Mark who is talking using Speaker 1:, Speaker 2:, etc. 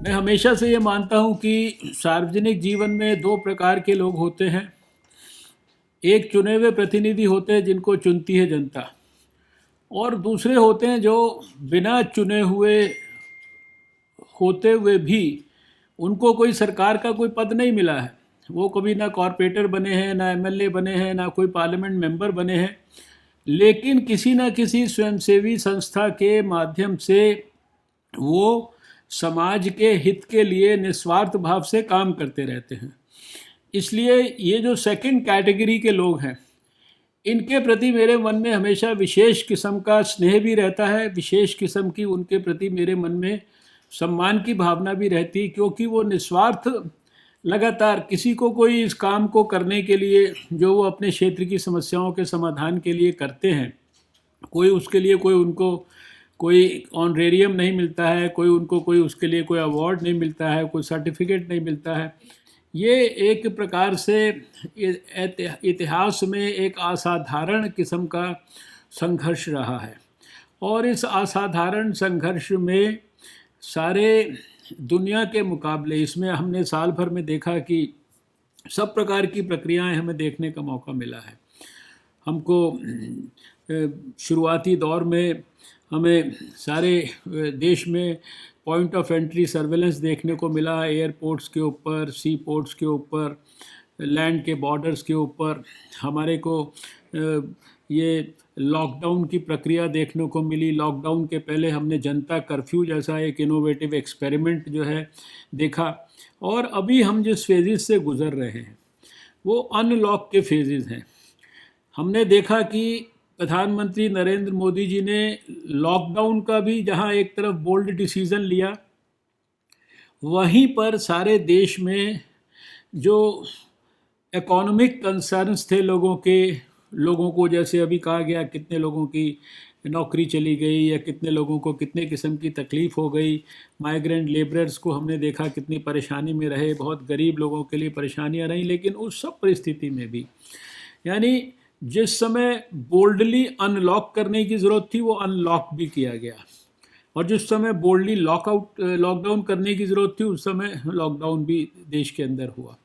Speaker 1: मैं हमेशा से ये मानता हूँ कि सार्वजनिक जीवन में दो प्रकार के लोग होते हैं। एक चुने हुए प्रतिनिधि होते हैं जिनको चुनती है जनता, और दूसरे होते हैं जो बिना चुने हुए होते हुए भी उनको कोई सरकार का कोई पद नहीं मिला है। वो कभी ना कॉरपोरेटर बने हैं, ना एमएलए बने हैं, ना कोई पार्लियामेंट मेंबर बने हैं, लेकिन किसी न किसी स्वयंसेवी संस्था के माध्यम से वो समाज के हित के लिए निस्वार्थ भाव से काम करते रहते हैं। इसलिए ये जो सेकंड कैटेगरी के लोग हैं, इनके प्रति मेरे मन में हमेशा विशेष किस्म का स्नेह भी रहता है, विशेष किस्म की उनके प्रति मेरे मन में सम्मान की भावना भी रहती है, क्योंकि वो निस्वार्थ लगातार किसी को कोई इस काम को करने के लिए जो वो अपने क्षेत्र की समस्याओं के समाधान के लिए करते हैं, कोई उसके लिए कोई उनको कोई ऑनरेरियम नहीं मिलता है, कोई उनको कोई उसके लिए कोई अवार्ड नहीं मिलता है, कोई सर्टिफिकेट नहीं मिलता है। ये एक प्रकार से इतिहास में एक असाधारण किस्म का संघर्ष रहा है, और इस असाधारण संघर्ष में सारे दुनिया के मुकाबले इसमें हमने साल भर में देखा कि सब प्रकार की प्रक्रियाएं हमें देखने का मौका मिला है। हमको शुरुआती दौर में हमें सारे देश में पॉइंट ऑफ एंट्री सर्वेलेंस देखने को मिला, एयरपोर्ट्स के ऊपर, सी पोर्ट्स के ऊपर, लैंड के बॉर्डर्स के ऊपर। हमारे को ये लॉकडाउन की प्रक्रिया देखने को मिली। लॉकडाउन के पहले हमने जनता कर्फ्यू जैसा एक इनोवेटिव एक्सपेरिमेंट जो है देखा, और अभी हम जिस फेजेस से गुज़र रहे हैं वो अनलॉक के फेजेस हैं। हमने देखा कि प्रधानमंत्री नरेंद्र मोदी जी ने लॉकडाउन का भी जहां एक तरफ बोल्ड डिसीज़न लिया, वहीं पर सारे देश में जो इकोनॉमिक कंसर्न्स थे लोगों को जैसे अभी कहा गया कितने लोगों की नौकरी चली गई या कितने लोगों को कितने किस्म की तकलीफ़ हो गई। माइग्रेंट लेबरर्स को हमने देखा कितनी परेशानी में रहे, बहुत गरीब लोगों के लिए परेशानियां रहीं। लेकिन उस सब परिस्थिति में भी, यानी जिस समय बोल्डली अनलॉक करने की ज़रूरत थी वो अनलॉक भी किया गया, और जिस समय बोल्डली लॉकडाउन करने की ज़रूरत थी उस समय लॉकडाउन भी देश के अंदर हुआ।